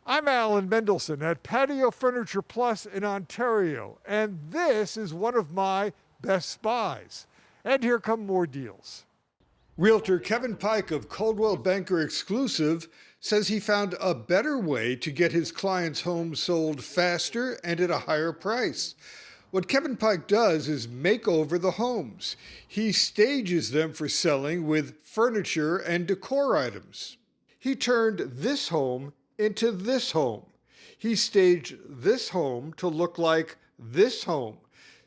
I'm Alan Mendelson at Patio Furniture Plus in Ontario, and this is one of my best buys. And here come more deals. Realtor Kevin Pike of Coldwell Banker Exclusive says he found a better way to get his clients' homes sold faster and at a higher price. What Kevin Pike does is make over the homes. He stages them for selling with furniture and decor items. He turned this home into this home. He staged this home to look like this home.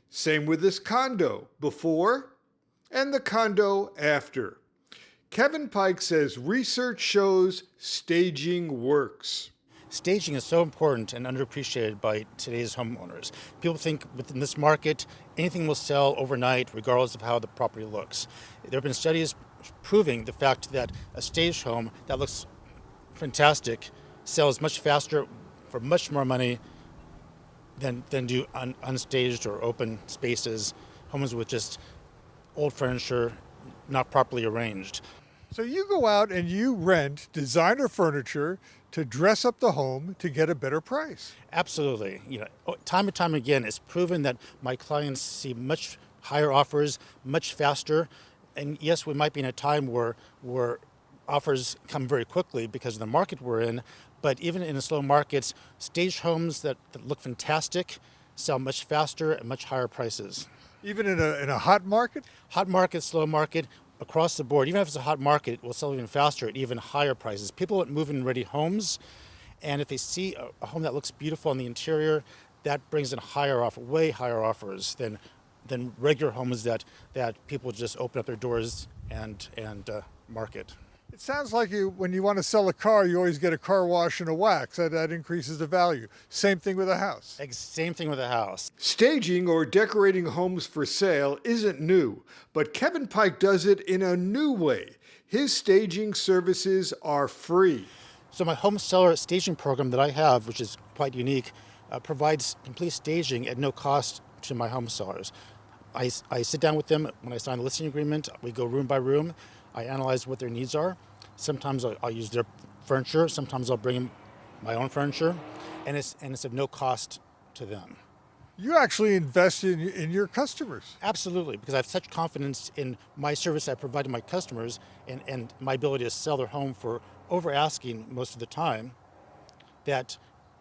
Same with this condo before and the condo after. Kevin Pike says research shows staging works. Staging is so important and underappreciated by today's homeowners. People think within this market, anything will sell overnight regardless of how the property looks. There have been studies proving the fact that a staged home that looks fantastic sells much faster for much more money than do unstaged or open spaces, homes with just old furniture not properly arranged. So you go out and you rent designer furniture to dress up the home to get a better price. Absolutely. Time and time again, it's proven that my clients see much higher offers, much faster. And yes, we might be in a time where offers come very quickly because of the market we're in. But even in the slow markets, staged homes that look fantastic sell much faster at much higher prices. Even in a hot market? Hot market, slow market, across the board. Even if it's a hot market, it will sell even faster at even higher prices. People want move-in ready homes, and if they see a home that looks beautiful on the interior, that brings in higher offer, way higher offers than regular homes that people just open up their doors and market. It sounds like when you want to sell a car, you always get a car wash and a wax. That increases the value. Same thing with a house. Same thing with a house. Staging or decorating homes for sale isn't new, but Kevin Pike does it in a new way. His staging services are free. So my home seller staging program that I have, which is quite unique, provides complete staging at no cost to my home sellers. I sit down with them when I sign the listing agreement. We go room by room. I analyze what their needs are. Sometimes I'll use their furniture. Sometimes I'll bring in my own furniture, and it's of no cost to them. You actually invest in your customers. Absolutely, because I have such confidence in my service I provide to my customers and my ability to sell their home for over asking most of the time, that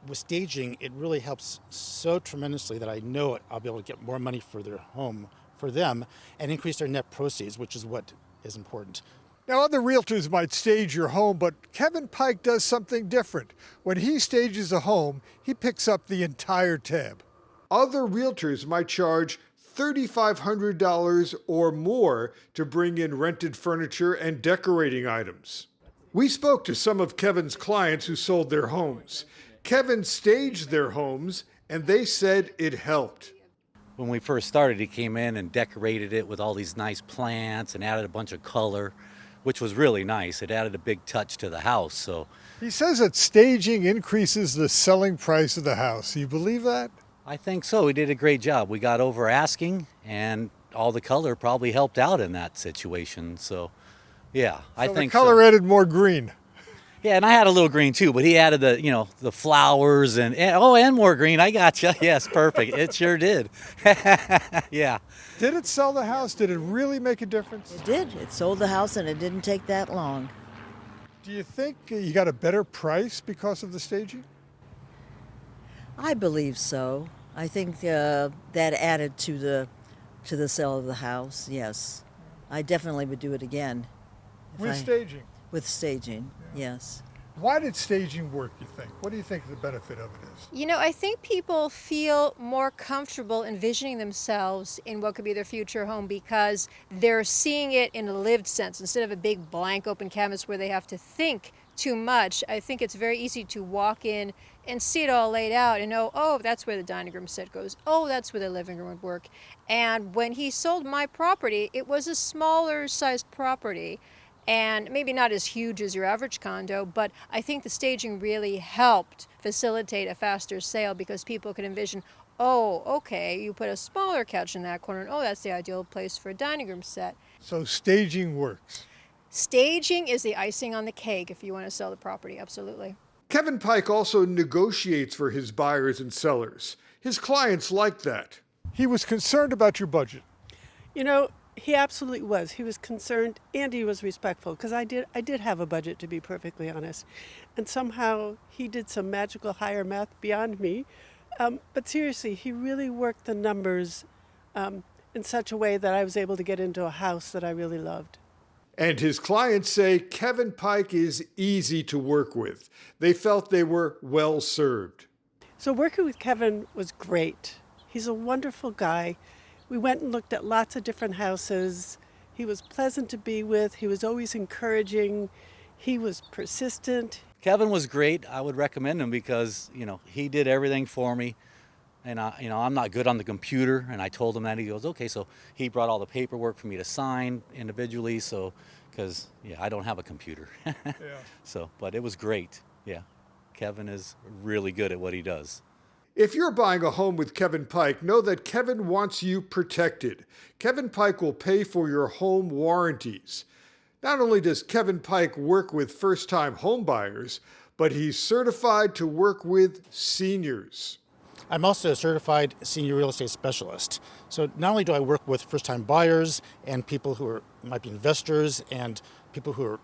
with staging, it really helps so tremendously that I know I'll be able to get more money for their home for them and increase their net proceeds, which is what is important. Now, other realtors might stage your home, but Kevin Pike does something different. When he stages a home, he picks up the entire tab. Other realtors might charge $3,500 or more to bring in rented furniture and decorating items. We spoke to some of Kevin's clients who sold their homes. Kevin staged their homes, and they said it helped. When we first started, he came in and decorated it with all these nice plants and added a bunch of color, which was really nice. It added a big touch to the house. So he says that staging increases the selling price of the house. Do you believe that? I think so. He did a great job. We got over asking, and all the color probably helped out in that situation. So, yeah, I think the color added more green. Yeah, and I had a little green too, but he added the flowers and more green. I got you. Yes, perfect. It sure did. Yeah. Did it sell the house? Did it really make a difference? It did. It sold the house, and it didn't take that long. Do you think you got a better price because of the staging? I believe so. I think that added to the sale of the house. Yes, I definitely would do it again. With staging? With staging, yes. Why did staging work, you think? What do you think the benefit of it is? I think people feel more comfortable envisioning themselves in what could be their future home because they're seeing it in a lived sense instead of a big blank open canvas where they have to think too much. I think it's very easy to walk in and see it all laid out and know, oh, that's where the dining room set goes. Oh, that's where the living room would work. And when he sold my property, it was a smaller sized property. And maybe not as huge as your average condo, but I think the staging really helped facilitate a faster sale because people could envision, oh, okay, you put a smaller couch in that corner, and oh, that's the ideal place for a dining room set. So staging works. Staging is the icing on the cake if you want to sell the property, absolutely. Kevin Pike also negotiates for his buyers and sellers. His clients like that. He was concerned about your budget. You know, he absolutely was. He was concerned and he was respectful because I did have a budget, to be perfectly honest. And somehow he did some magical higher math beyond me. But seriously, he really worked the numbers in such a way that I was able to get into a house that I really loved. And his clients say Kevin Pike is easy to work with. They felt they were well served. So working with Kevin was great. He's a wonderful guy. We went and looked at lots of different houses. He was pleasant to be with. He was always encouraging. He was persistent. Kevin was great. I would recommend him because, he did everything for me. And, I'm not good on the computer. And I told him that. He goes, okay. So he brought all the paperwork for me to sign individually. So, because, I don't have a computer. But it was great. Yeah. Kevin is really good at what he does. If you're buying a home with Kevin Pike, know that Kevin wants you protected. Kevin Pike will pay for your home warranties. Not only does Kevin Pike work with first-time home buyers, but he's certified to work with seniors. I'm also a certified senior real estate specialist. So not only do I work with first-time buyers and people who might be investors and people who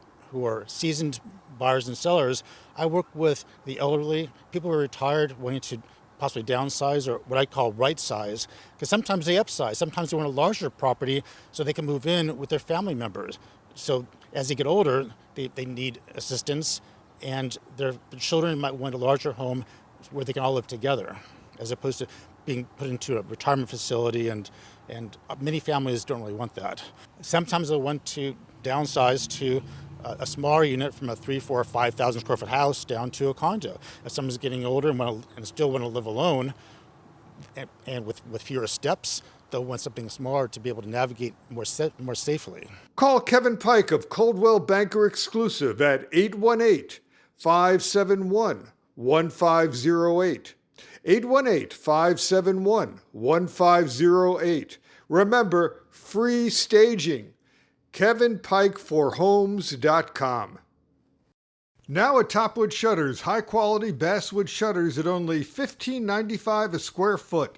are seasoned buyers and sellers, I work with the elderly, people who are retired, wanting to possibly downsize or what I call right size, because sometimes they upsize. Sometimes they want a larger property so they can move in with their family members. So as they get older, they need assistance, and their children might want a larger home where they can all live together, as opposed to being put into a retirement facility, and many families don't really want that. Sometimes they want to downsize to a smaller unit from a 3,000, 4,000, 5,000 square foot house down to a condo. If someone's getting older and still want to live alone and with fewer steps, they'll want something smaller to be able to navigate more safely. Call Kevin Pike of Coldwell Banker Exclusive at 818-571-1508. 818-571-1508. Remember, free staging. KevinPikeForHomes.com. Now at Topwood Shutters, high-quality basswood shutters at only $15.95 a square foot.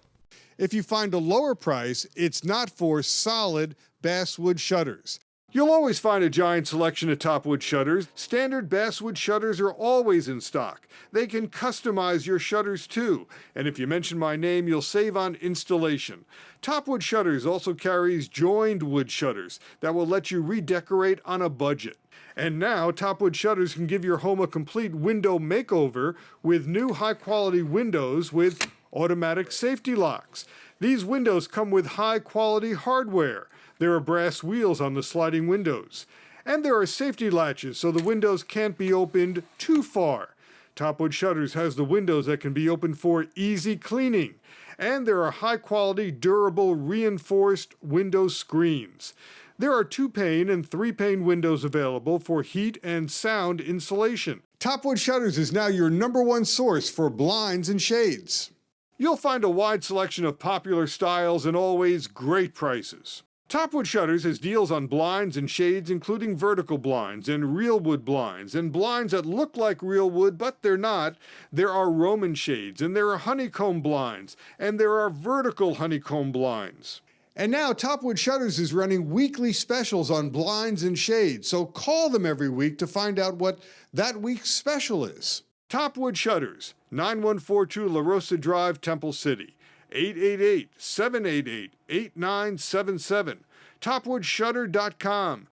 If you find a lower price, it's not for solid basswood shutters. You'll always find a giant selection of Topwood Shutters. Standard basswood shutters are always in stock. They can customize your shutters too. And if you mention my name, you'll save on installation. Topwood Shutters also carries joined wood shutters that will let you redecorate on a budget. And now, Topwood Shutters can give your home a complete window makeover with new high-quality windows with automatic safety locks. These windows come with high-quality hardware. There are brass wheels on the sliding windows. And there are safety latches so the windows can't be opened too far. Topwood Shutters has the windows that can be opened for easy cleaning. And there are high-quality, durable, reinforced window screens. There are 2-pane and 3-pane windows available for heat and sound insulation. Topwood Shutters is now your #1 source for blinds and shades. You'll find a wide selection of popular styles and always great prices. Topwood Shutters has deals on blinds and shades, including vertical blinds and real wood blinds and blinds that look like real wood, but they're not. There are Roman shades, and there are honeycomb blinds, and there are vertical honeycomb blinds. And now Topwood Shutters is running weekly specials on blinds and shades, so call them every week to find out what that week's special is. Topwood Shutters, 9142 La Rosa Drive, Temple City. 888-788-8977. TopwoodShutter.com.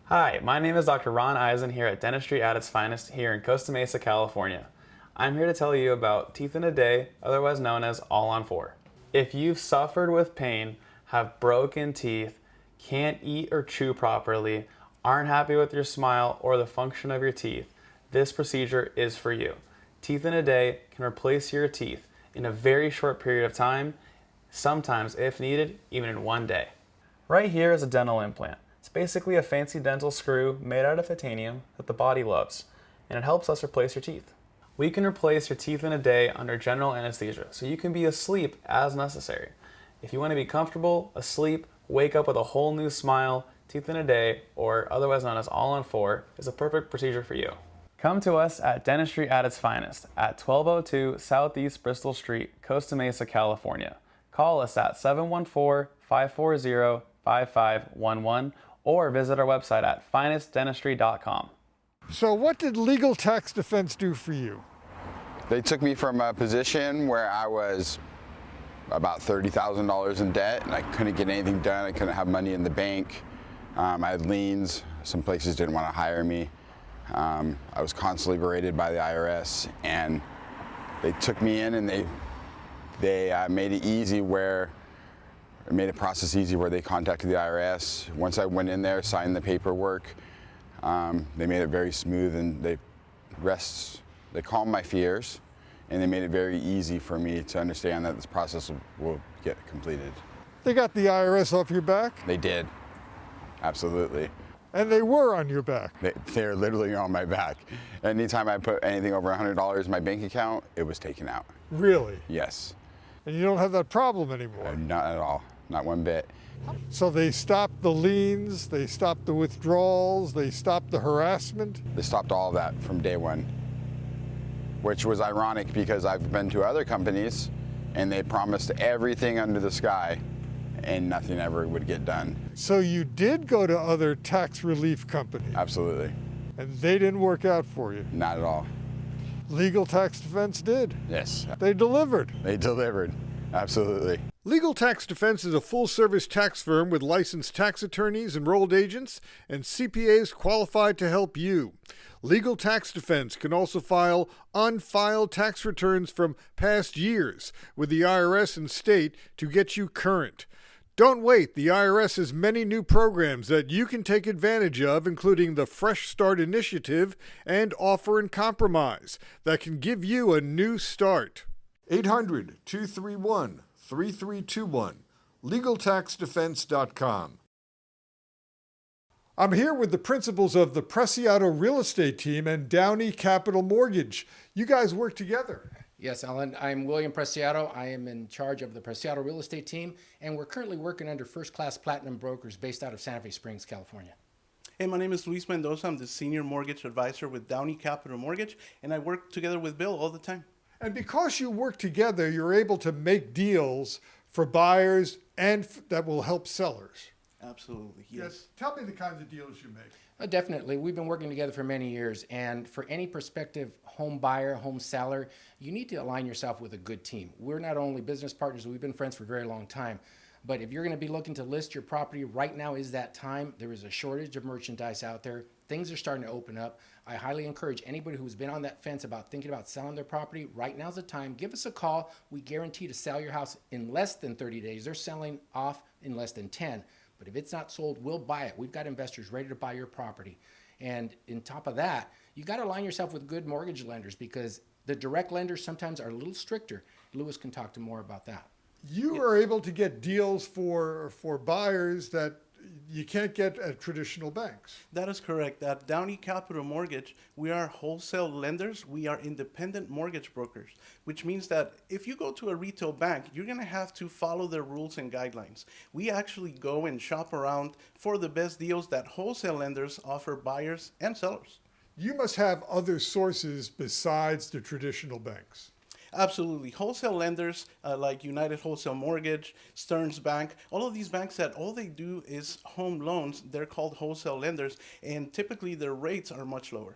Hi, my name is Dr. Ron Eisen here at Dentistry at its Finest here in Costa Mesa, California. I'm here to tell you about Teeth in a Day, otherwise known as All on 4. If you've suffered with pain, have broken teeth, can't eat or chew properly, aren't happy with your smile or the function of your teeth, this procedure is for you. Teeth in a Day can replace your teeth in a very short period of time, sometimes, if needed, even in 1 day. Right here is a dental implant. It's basically a fancy dental screw made out of titanium that the body loves, and it helps us replace your teeth. We can replace your teeth in a day under general anesthesia, so you can be asleep as necessary. If you want to be comfortable, asleep, wake up with a whole new smile, Teeth in a Day, or otherwise known as All on 4, is a perfect procedure for you. Come to us at Dentistry at its finest at 1202 Southeast Bristol Street, Costa Mesa, California. Call us at 714-540-5511 or visit our website at finestdentistry.com. So what did legal tax defense do for you? They took me from a position where I was about $30,000 in debt and I couldn't get anything done. I couldn't have money in the bank. I had liens. Some places didn't want to hire me. I was constantly berated by the IRS, and they took me in and they made it easy where it made a process easy where they contacted the IRS. Once I went in there, signed the paperwork, they made it very smooth, and they calmed my fears, and they made it very easy for me to understand that this process will get completed. They got the IRS off your back? They did, absolutely. And they were on your back. They're literally on my back. Anytime I put anything over $100 in my bank account, it was taken out. Really? Yes. And you don't have that problem anymore? Not at all, not one bit. So they stopped the liens, they stopped the withdrawals, they stopped the harassment? They stopped all of that from day one, which was ironic because I've been to other companies and they promised everything under the sky and nothing ever would get done. So you did go to other tax relief companies? Absolutely. And they didn't work out for you? Not at all. Legal tax defense did? Yes. They delivered? They delivered. Absolutely. Legal Tax Defense is a full-service tax firm with licensed tax attorneys, enrolled agents, and CPAs qualified to help you. Legal Tax Defense can also file unfiled tax returns from past years with the IRS and state to get you current. Don't wait. The IRS has many new programs that you can take advantage of, including the Fresh Start Initiative and Offer and Compromise, that can give you a new start. 800-231-3321, LegalTaxDefense.com. I'm here with the principals of the Patio Real Estate Team and Downey Capital Mortgage. You guys work together. Yes, Alan. I'm William Preciado. I am in charge of the Preciado Real Estate Team, and we're currently working under first-class platinum brokers based out of Santa Fe Springs, California. Hey, my name is Luis Mendoza. I'm the Senior Mortgage Advisor with Downey Capital Mortgage, and I work together with Bill all the time. And because you work together, you're able to make deals for buyers and that will help sellers. Absolutely, yes. Tell me the kinds of deals you make. Definitely. We've been working together for many years, and for any prospective home buyer, home seller, you need to align yourself with a good team. We're not only business partners, we've been friends for a very long time, but if you're going to be looking to list your property, right now is that time. There is a shortage of merchandise out there. Things are starting to open up. I highly encourage anybody who's been on that fence about thinking about selling their property, right now's the time. Give us a call. We guarantee to sell your house in less than 30 days. They're selling off in less than 10. But if it's not sold, we'll buy it. We've got investors ready to buy your property. And on top of that, you got to align yourself with good mortgage lenders because the direct lenders sometimes are a little stricter. Lewis can talk to more about that. You are able to get deals for buyers that you can't get at traditional banks. That is correct. At Downey Capital Mortgage, we are wholesale lenders. We are independent mortgage brokers, which means that if you go to a retail bank, you're going to have to follow their rules and guidelines. We actually go and shop around for the best deals that wholesale lenders offer buyers and sellers. You must have other sources besides the traditional banks. Absolutely. Wholesale lenders like United Wholesale Mortgage, Stearns Bank, all of these banks that all they do is home loans, they're called wholesale lenders, and typically their rates are much lower.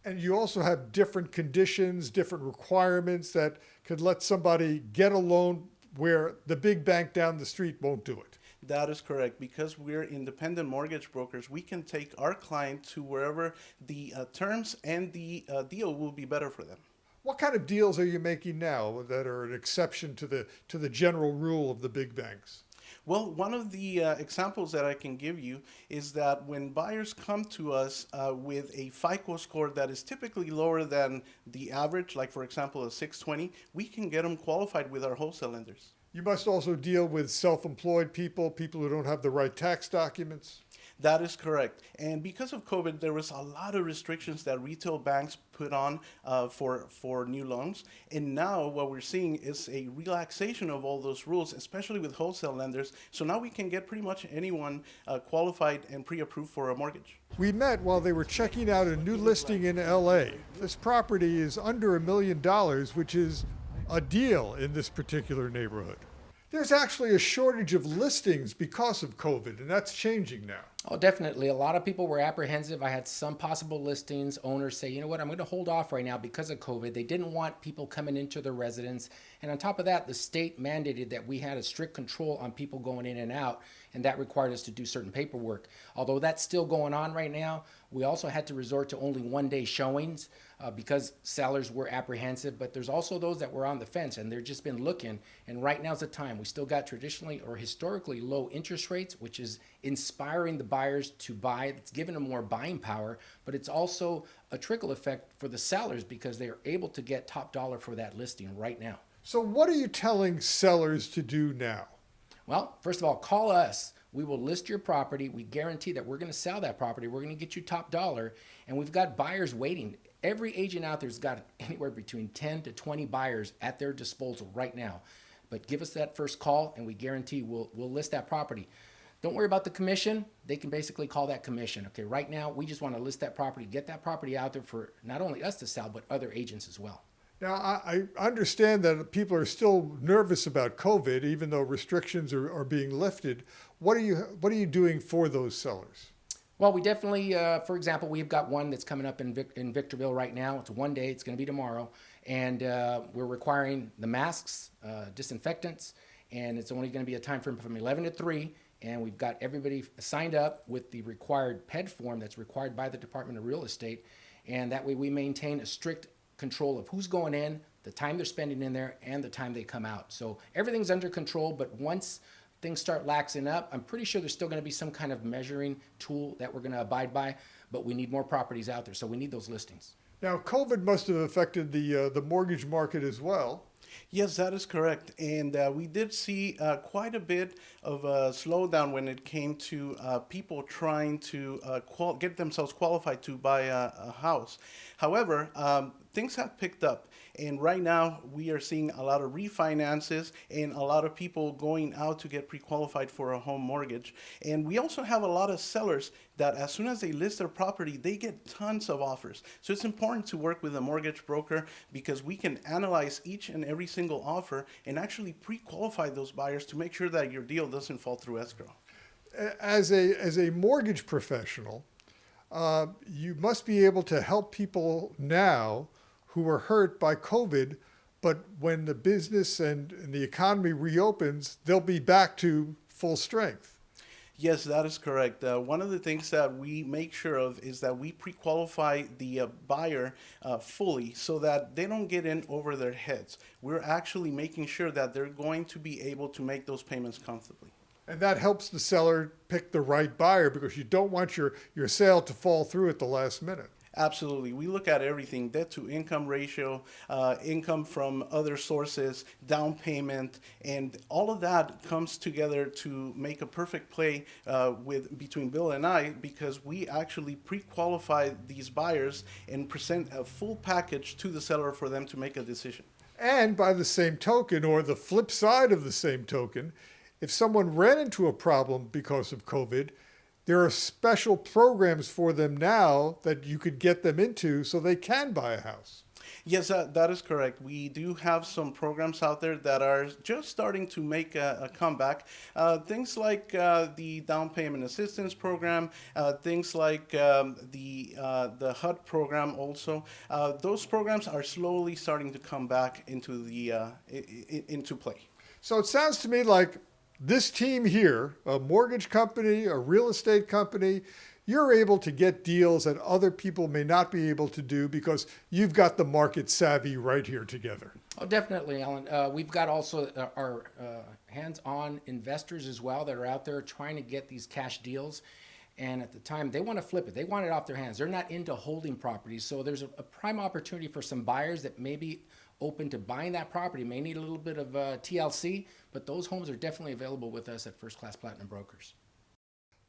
And you also have different conditions, different requirements that could let somebody get a loan where the big bank down the street won't do it. That is correct. Because we're independent mortgage brokers, we can take our client to wherever the terms and the deal will be better for them. What kind of deals are you making now that are an exception to the general rule of the big banks? Well, one of the examples that I can give you is that when buyers come to us with a FICO score that is typically lower than the average, like for example a 620, we can get them qualified with our wholesale lenders. You must also deal with self-employed people who don't have the right tax documents. That is correct. And because of COVID, there was a lot of restrictions that retail banks put on for new loans. And now what we're seeing is a relaxation of all those rules, especially with wholesale lenders. So now we can get pretty much anyone qualified and pre-approved for a mortgage. We met while they were checking out a new listing in LA. This property is under $1 million, which is a deal in this particular neighborhood. There's actually a shortage of listings because of COVID, and that's changing now. Oh, definitely. A lot of people were apprehensive. I had some possible listings owners say, you know what, I'm going to hold off right now because of COVID. They didn't want people coming into their residence. And on top of that, the state mandated that we had a strict control on people going in and out, and that required us to do certain paperwork. Although that's still going on right now, we also had to resort to only one-day showings because sellers were apprehensive. But there's also those that were on the fence, and they've just been looking. And right now's the time. We still got traditionally or historically low interest rates, which is inspiring the buyers to buy. It's giving them more buying power, but it's also a trickle effect for the sellers because they are able to get top dollar for that listing right now. So what are you telling sellers to do now? Well, first of all, call us. We will list your property. We guarantee that we're going to sell that property. We're going to get you top dollar, and we've got buyers waiting. Every agent out there's got anywhere between 10 to 20 buyers at their disposal right now. But give us that first call, and we guarantee we'll list that property. Don't worry about the commission. They can basically call that commission. Okay, right now, we just want to list that property, get that property out there for not only us to sell, but other agents as well. Now, I understand that people are still nervous about COVID, even though restrictions are being lifted. What are you doing for those sellers? Well, we definitely, for example, we've got one that's coming up in Victorville right now. It's one day. It's going to be tomorrow. And we're requiring the masks, disinfectants, and it's only going to be a time frame from 11 to 3. And we've got everybody signed up with the required PED form that's required by the Department of Real Estate. And that way we maintain a strict control of who's going in, the time they're spending in there, and the time they come out. So everything's under control, but once things start laxing up, I'm pretty sure there's still going to be some kind of measuring tool that we're going to abide by, but we need more properties out there, so we need those listings. Now, COVID must have affected the mortgage market as well. Yes, that is correct. And we did see quite a bit of a slowdown when it came to people trying to get themselves qualified to buy a house. However, things have picked up. And right now, we are seeing a lot of refinances and a lot of people going out to get pre-qualified for a home mortgage. And we also have a lot of sellers that as soon as they list their property, they get tons of offers. So it's important to work with a mortgage broker because we can analyze each and every single offer and actually pre-qualify those buyers to make sure that your deal doesn't fall through escrow. As a mortgage professional, you must be able to help people now who were hurt by COVID, but when the business and the economy reopens, they'll be back to full strength. Yes, that is correct. One of the things that we make sure of is that we pre-qualify the buyer fully so that they don't get in over their heads. We're actually making sure that they're going to be able to make those payments comfortably. And that helps the seller pick the right buyer because you don't want your sale to fall through at the last minute. Absolutely. We look at everything, debt to income ratio, income from other sources, down payment, and all of that comes together to make a perfect play between Bill and I because we actually pre-qualify these buyers and present a full package to the seller for them to make a decision. And by the same token, or the flip side of the same token, if someone ran into a problem because of COVID, there are special programs for them now that you could get them into so they can buy a house. Yes, that is correct. We do have some programs out there that are just starting to make a comeback. Things like the down payment assistance program, things like the HUD program also. Those programs are slowly starting to come back into play. So it sounds to me like this team here, a mortgage company, a real estate company, you're able to get deals that other people may not be able to do because you've got the market savvy right here together. Oh, definitely, Alan. We've got also our hands-on investors as well that are out there trying to get these cash deals. And at the time, they want to flip it. They want it off their hands. They're not into holding properties. So there's a prime opportunity for some buyers that may be open to buying that property, may need a little bit of TLC, but those homes are definitely available with us at First Class Platinum Brokers.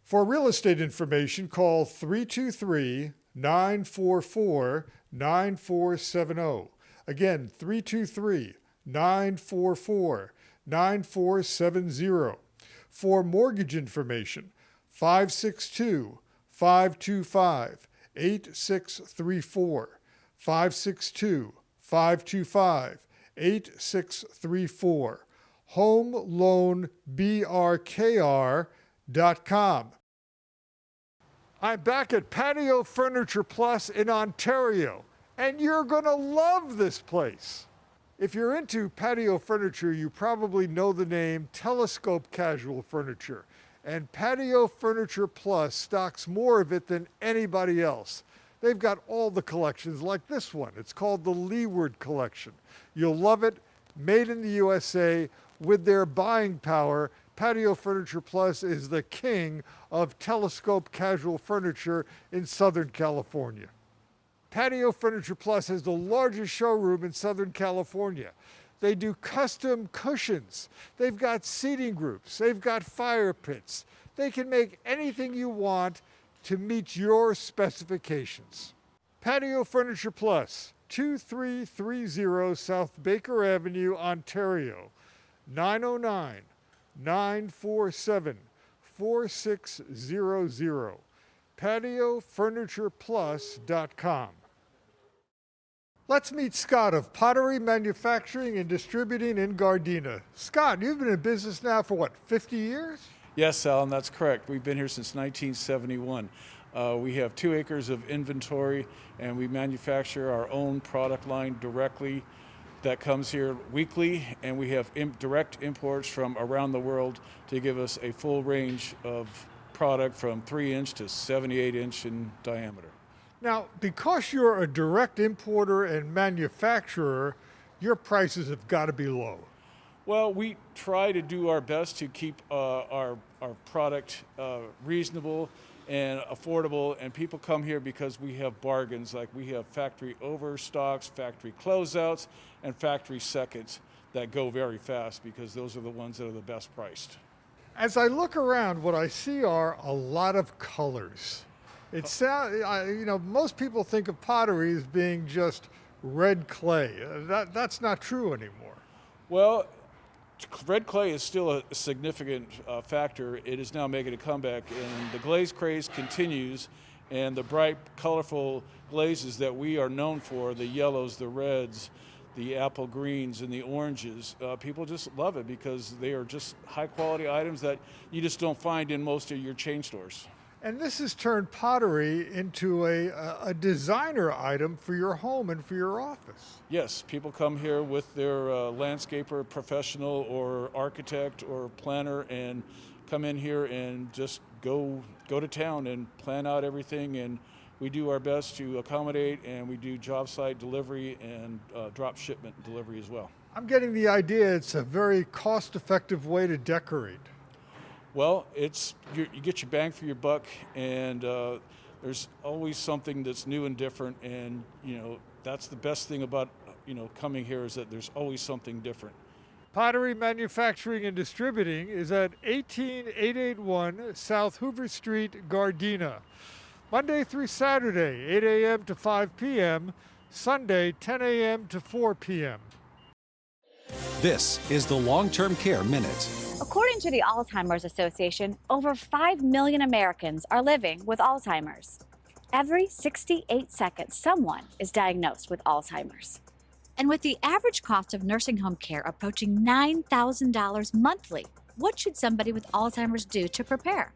For real estate information, call 323-944-9470. Again, 323-944-9470. For mortgage information, 562-525-8634. 562-525-8634. HomeLoanBRKR.com. I'm back at Patio Furniture Plus in Ontario, and you're going to love this place. If you're into patio furniture, you probably know the name Telescope Casual Furniture, and Patio Furniture Plus stocks more of it than anybody else. They've got all the collections like this one. It's called the Leeward Collection. You'll love it, made in the USA. With their buying power, Patio Furniture Plus is the king of telescope casual furniture in Southern California. Patio Furniture Plus has the largest showroom in Southern California. They do custom cushions. They've got seating groups. They've got fire pits. They can make anything you want to meet your specifications. Patio Furniture Plus, 2330 South Baker Avenue, Ontario, 909-947-4600. PatioFurniturePlus.com. Let's meet Scott of Pottery Manufacturing and Distributing in Gardena. Scott, you've been in business now for what, 50 years? Yes, Alan, that's correct. We've been here since 1971. We have 2 acres of inventory, and we manufacture our own product line directly that comes here weekly, and we have direct imports from around the world to give us a full range of product from 3-inch to 78-inch in diameter. Now, because you're a direct importer and manufacturer, your prices have got to be low. Well, we try to do our best to keep our product reasonable and affordable, and people come here because we have bargains, like we have factory overstocks, factory closeouts, and factory seconds that go very fast because those are the ones that are the best priced. As I look around, what I see are a lot of colors. It sounds, most people think of pottery as being just red clay. That's not true anymore. Well, red clay is still a significant factor. It is now making a comeback, and the glaze craze continues, and the bright, colorful glazes that we are known for, the yellows, the reds, the apple greens, and the oranges, people just love it because they are just high-quality items that you just don't find in most of your chain stores. And this has turned pottery into a designer item for your home and for your office. Yes, people come here with their landscaper, professional, or architect, or planner, and come in here and just go to town and plan out everything. And we do our best to accommodate, and we do job site delivery and drop shipment delivery as well. I'm getting the idea it's a very cost-effective way to decorate. Well, you get your bang for your buck, and there's always something that's new and different, and that's the best thing about coming here, is that there's always something different. Pottery Manufacturing and Distributing is at 18881 South Hoover Street, Gardena. Monday through Saturday, 8 a.m. to 5 p.m., Sunday, 10 a.m. to 4 p.m. This is the Long-Term Care Minute. According to the Alzheimer's Association, over 5 million Americans are living with Alzheimer's. Every 68 seconds, someone is diagnosed with Alzheimer's. And with the average cost of nursing home care approaching $9,000 monthly, what should somebody with Alzheimer's do to prepare?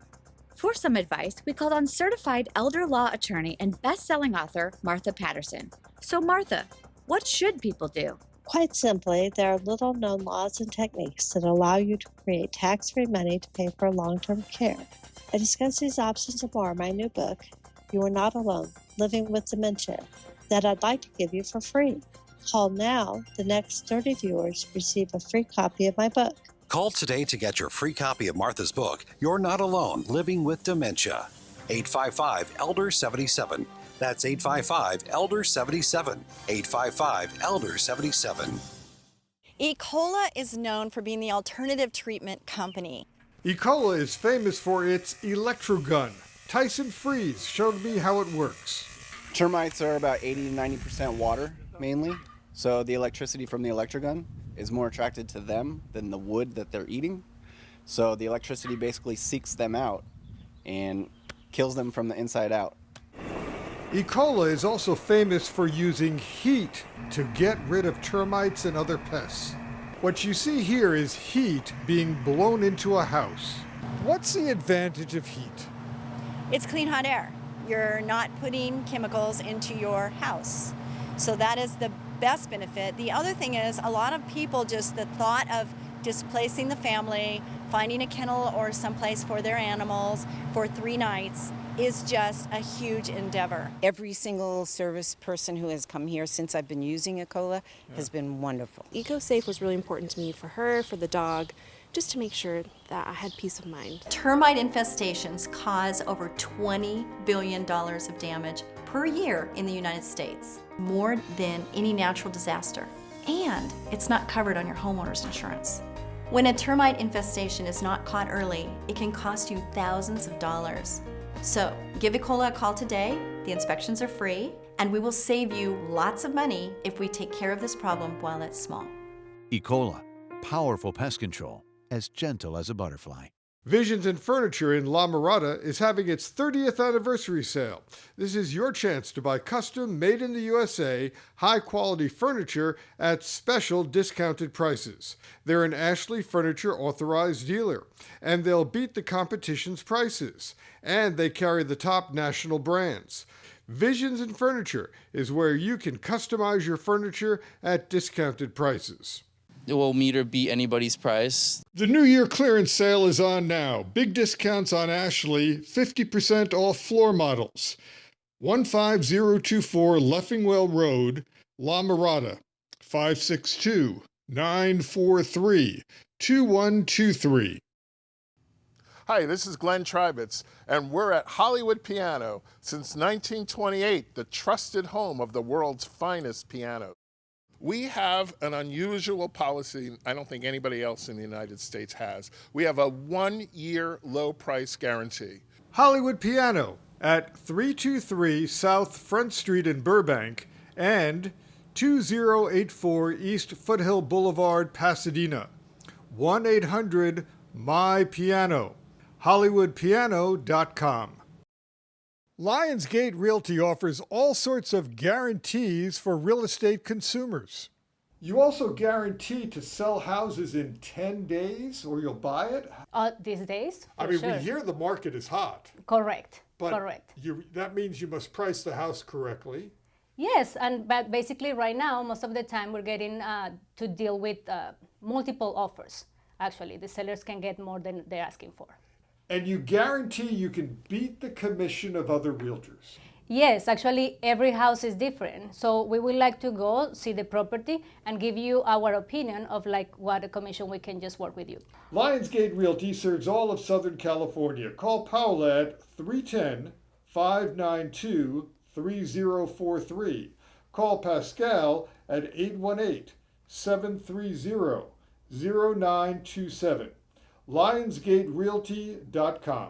For some advice, we called on certified elder law attorney and best-selling author Martha Patterson. So Martha, what should people do? Quite simply, there are little-known laws and techniques that allow you to create tax-free money to pay for long-term care. I discuss these options and more in my new book, You Are Not Alone, Living with Dementia, that I'd like to give you for free. Call now. The next 30 viewers receive a free copy of my book. Call today to get your free copy of Martha's book, You're Not Alone, Living with Dementia. 855-ELDER-77. That's 855-ELDER-77. 855-ELDER-77. E. Cola is known for being the alternative treatment company. Ecola is famous for its electrogun. Tyson Freeze showed me how it works. Termites are about 80 to 90% water, mainly. So the electricity from the electrogun is more attracted to them than the wood that they're eating. So the electricity basically seeks them out and kills them from the inside out. Ecola is also famous for using heat to get rid of termites and other pests. What you see here is heat being blown into a house. What's the advantage of heat? It's clean hot air. You're not putting chemicals into your house. So that is the best benefit. The other thing is a lot of people just the thought of displacing the family, finding a kennel or someplace for their animals for 3 nights is just a huge endeavor. Every single service person who has come here since I've been using Ecola has been wonderful. EcoSafe was really important to me for her, for the dog, just to make sure that I had peace of mind. Termite infestations cause over $20 billion of damage per year in the United States, more than any natural disaster. And it's not covered on your homeowner's insurance. When a termite infestation is not caught early, it can cost you thousands of dollars. So give Ecola a call today. The inspections are free, and we will save you lots of money if we take care of this problem while it's small. Ecola, powerful pest control, as gentle as a butterfly. Visions in Furniture in La Mirada is having its 30th anniversary sale. This is your chance to buy custom, made in the USA, high-quality furniture at special discounted prices. They're an Ashley Furniture authorized dealer, and they'll beat the competition's prices. And they carry the top national brands. Visions in Furniture is where you can customize your furniture at discounted prices. Will meet or beat anybody's price. The New Year clearance sale is on now. Big discounts on Ashley, 50% off floor models. 15024 Leffingwell Road, La Mirada, 562-943-2123. Hi, this is Glenn Tribitz, and we're at Hollywood Piano since 1928, the trusted home of the world's finest pianos. We have an unusual policy I don't think anybody else in the United States has. We have a 1-year low price guarantee. Hollywood Piano at 323 South Front Street in Burbank and 2084 East Foothill Boulevard, Pasadena. 1-800-MY-PIANO. HollywoodPiano.com. Lionsgate Realty offers all sorts of guarantees for real estate consumers. You also guarantee to sell houses in 10 days or you'll buy it? These days, for we sure. hear the market is hot. Correct. But correct. That means you must price the house correctly. Yes, but basically right now, most of the time we're getting to deal with multiple offers. Actually, the sellers can get more than they're asking for. And you guarantee you can beat the commission of other realtors. Yes, actually every house is different. So we would like to go see the property and give you our opinion of what a commission we can just work with you. Lionsgate Realty serves all of Southern California. Call Paula at 310-592-3043. Call Pascal at 818-730-0927. LionsgateRealty.com.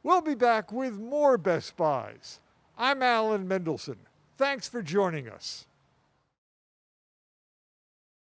We'll be back with more Best Buys. I'm Alan Mendelson. Thanks for joining us.